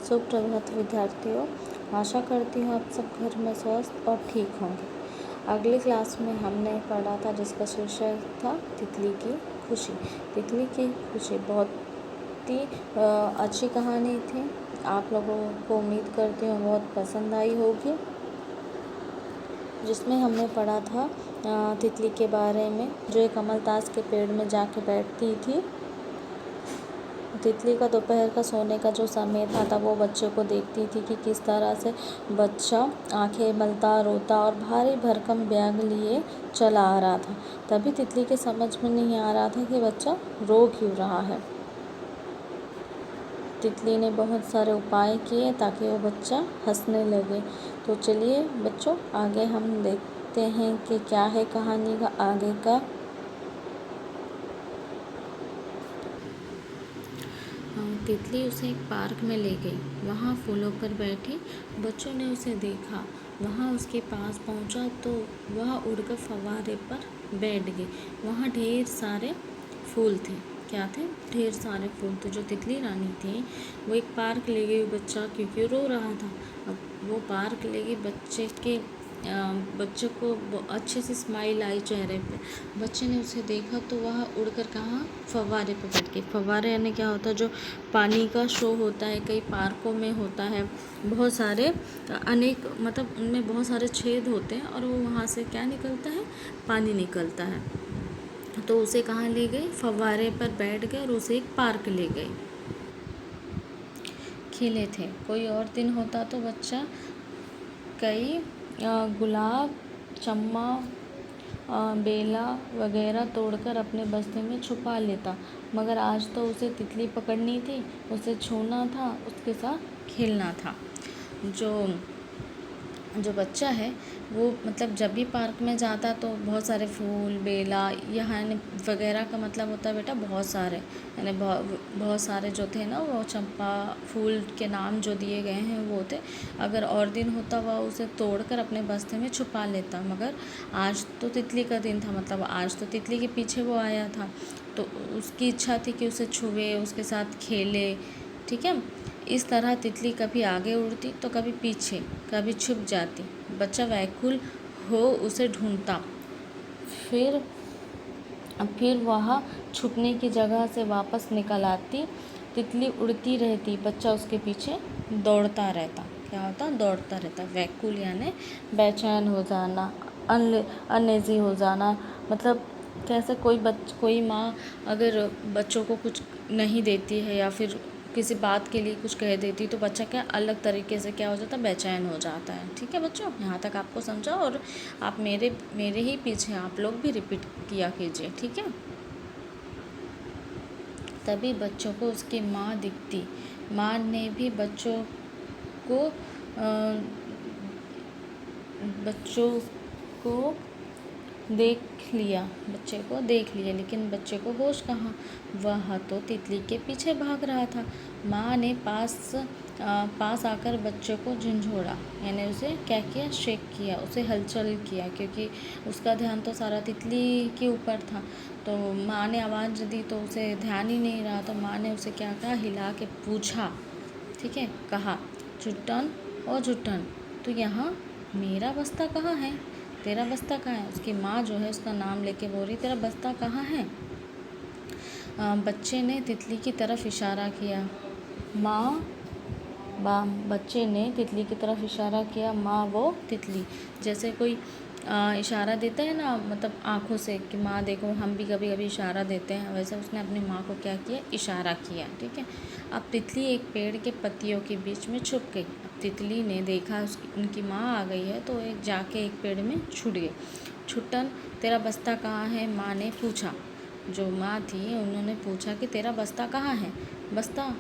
सुप्रभात विद्यार्थियों, आशा करती हूँ आप सब घर में स्वस्थ और ठीक होंगे। अगली क्लास में हमने पढ़ा था जिसका शीर्षक था तितली की खुशी। तितली की खुशी बहुत ही अच्छी कहानी थी। आप लोगों को उम्मीद करती हूँ बहुत पसंद आई होगी। जिसमें हमने पढ़ा था तितली के बारे में, जो एक अमलतास के पेड़ में जाके बैठती थी। तितली का दोपहर का सोने का जो समय था तब वो बच्चे को देखती थी कि किस तरह से बच्चा आंखें मलता, रोता और भारी भरकम बैग लिए चला आ रहा था। तभी तितली के समझ में नहीं आ रहा था कि बच्चा रो क्यों रहा है। तितली ने बहुत सारे उपाय किए ताकि वो बच्चा हंसने लगे। तो चलिए बच्चों, आगे हम देखते हैं कि क्या है कहानी का आगे का। तितली उसे एक पार्क में ले गई। वहाँ फूलों पर बैठी बच्चों ने उसे देखा। वहाँ उसके पास पहुँचा तो वह उड़कर फव्वारे पर बैठ गई। वहाँ ढेर सारे फूल थे। क्या थे? ढेर सारे फूल थे। जो तितली रानी थी वो एक पार्क ले गई बच्चा, क्योंकि रो रहा था। अब वो पार्क ले गई बच्चे को अच्छे से स्माइल आई चेहरे पे। बच्चे ने उसे देखा तो वह उड़कर कहाँ? फव्वारे पे बैठ गई। फव्वारे यानी क्या होता है? जो पानी का शो होता है, कई पार्कों में होता है। बहुत सारे अनेक मतलब उनमें बहुत सारे छेद होते हैं और वो वहाँ से क्या निकलता है? पानी निकलता है। तो उसे कहाँ ले गई? फव्वारे पर बैठ गए और उसे एक पार्क ले गई। खिले थे। कोई और दिन होता तो बच्चा कई गुलाब, चम्मा, बेला वगैरह तोड़कर अपने बस्ते में छुपा लेता, मगर आज तो उसे तितली पकड़नी थी, उसे छूना था, उसके साथ खेलना था। जो बच्चा है वो मतलब जब भी पार्क में जाता तो बहुत सारे फूल, बेला यहाँ वगैरह का मतलब होता है बेटा बहुत सारे, यानी बहुत सारे जो थे ना, वो चंपा फूल के नाम जो दिए गए हैं वो थे। अगर और दिन होता वह उसे तोड़कर अपने बस्ते में छुपा लेता, मगर आज तो तितली का दिन था, मतलब आज तो तितली के पीछे वो आया था, तो उसकी इच्छा थी कि उसे छुए, उसके साथ खेले। ठीक है। इस तरह तितली कभी आगे उड़ती तो कभी पीछे, कभी छुप जाती। बच्चा व्याकुल हो उसे ढूंढता। फिर वह छुपने की जगह से वापस निकल आती। तितली उड़ती रहती, बच्चा उसके पीछे दौड़ता रहता। क्या होता? दौड़ता रहता। व्याकुल यानी बेचैन हो जाना, अनईजी हो जाना। मतलब कैसे कोई माँ अगर बच्चों को कुछ नहीं देती है या फिर किसी बात के लिए कुछ कह देती तो बच्चा क्या अलग तरीके से क्या हो जाता है? बेचैन हो जाता है। ठीक है बच्चों, यहाँ तक आपको समझा, और आप मेरे ही पीछे आप लोग भी रिपीट किया कीजिए। ठीक है। तभी बच्चों को उसकी माँ दिखती। माँ ने भी बच्चों को देख लिया, लेकिन बच्चे को होश कहाँ? वह तो तितली के पीछे भाग रहा था। माँ ने पास आकर बच्चे को झंझोड़ा, यानी उसे क्या किया? शेक किया, उसे हलचल किया, क्योंकि उसका ध्यान तो सारा तितली के ऊपर था। तो माँ ने आवाज़ दी तो उसे ध्यान ही नहीं रहा, तो माँ ने उसे क्या कहा? हिला के पूछा। ठीक है। कहा, चुट्टन ओ चुट्टन, तो यहाँ मेरा बस्ता कहाँ है? तेरा बस्ता कहाँ है? उसकी माँ जो है उसका नाम लेके बोल रही, तेरा बस्ता कहाँ है? बच्चे ने तितली की तरफ इशारा किया। बच्चे ने तितली की तरफ इशारा किया। माँ वो तितली, जैसे कोई इशारा देता है ना, मतलब आँखों से कि माँ देखो, हम भी कभी कभी इशारा देते हैं, वैसे उसने अपनी माँ को क्या किया? इशारा किया। ठीक है। अब तितली एक पेड़ के पत्तियों के बीच में छुप गई। अब तितली ने देखा उनकी माँ आ गई है तो एक जाके एक पेड़ में छुप गई। छुट्टन, तेरा बस्ता कहाँ है? माँ ने पूछा। जो माँ थी उन्होंने पूछा कि तेरा बस्ता कहाँ है? बस्ता?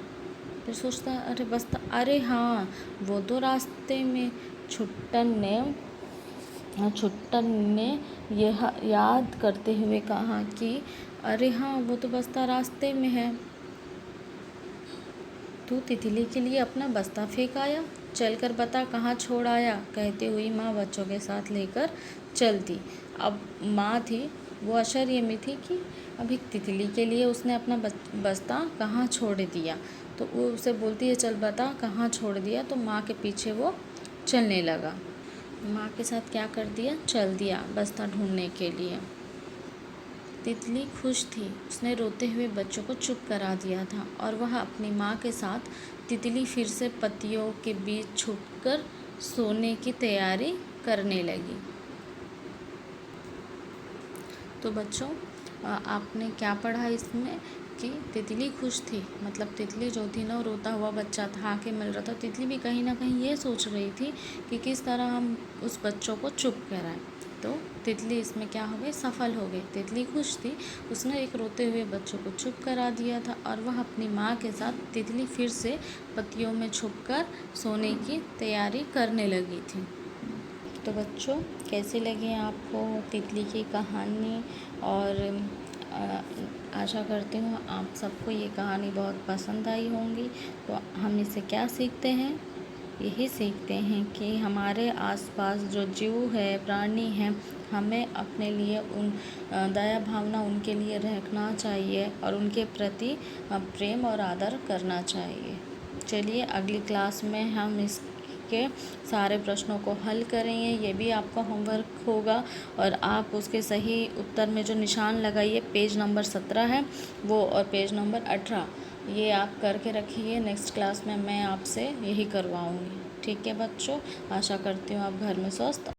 फिर सोचता, अरे बस्ता, अरे हाँ वो तो रास्ते में। छुट्टन ने यह याद करते हुए कहा कि अरे हाँ वो तो बस्ता रास्ते में है। तू तितली के लिए अपना बस्ता फेंक आया, चलकर बता कहाँ छोड़ आया, कहते हुई माँ बच्चों के साथ लेकर चलती। अब माँ थी वो आश्चर्य में थी कि अभी तितली के लिए उसने अपना बस्ता कहाँ छोड़ दिया। तो वो उसे बोलती है चल बता कहाँ छोड़ दिया, तो माँ के पीछे वो चलने लगा। माँ के साथ क्या कर दिया, चल दिया बस्ता ढूंढने के लिए। तितली खुश थी, उसने रोते हुए बच्चों को चुप करा दिया था और वह अपनी माँ के साथ तितली फिर से पत्तियों के बीच छुपकर सोने की तैयारी करने लगी। तो बच्चों आपने क्या पढ़ा इसमें कि तितली खुश थी, मतलब तितली जो थी ना रोता हुआ बच्चा था, आके मिल रहा था। तितली भी कहीं ना कहीं ये सोच रही थी कि किस तरह हम उस बच्चों को चुप कराएं। तो तितली इसमें क्या हो गई, सफल हो गई। तितली खुश थी, उसने एक रोते हुए बच्चों को चुप करा दिया था और वह अपनी माँ के साथ तितली फिर से पत्तियों में छुपकर सोने की तैयारी करने लगी थी। तो बच्चों कैसी लगी आपको तितली की कहानी, और आशा करती हूँ आप सबको ये कहानी बहुत पसंद आई होंगी। तो हम इससे क्या सीखते हैं, यही सीखते हैं कि हमारे आसपास जो जीव है, प्राणी हैं, हमें अपने लिए उन दया भावना उनके लिए रखना चाहिए और उनके प्रति प्रेम और आदर करना चाहिए। चलिए अगली क्लास में हम इसके सारे प्रश्नों को हल करेंगे। ये भी आपका होमवर्क होगा और आप उसके सही उत्तर में जो निशान लगाइए, पेज नंबर 17 है वो और पेज नंबर 18, ये आप करके रखिए। नेक्स्ट क्लास में मैं आपसे यही करवाऊँगी। ठीक है बच्चों, आशा करती हूँ आप घर में स्वस्थ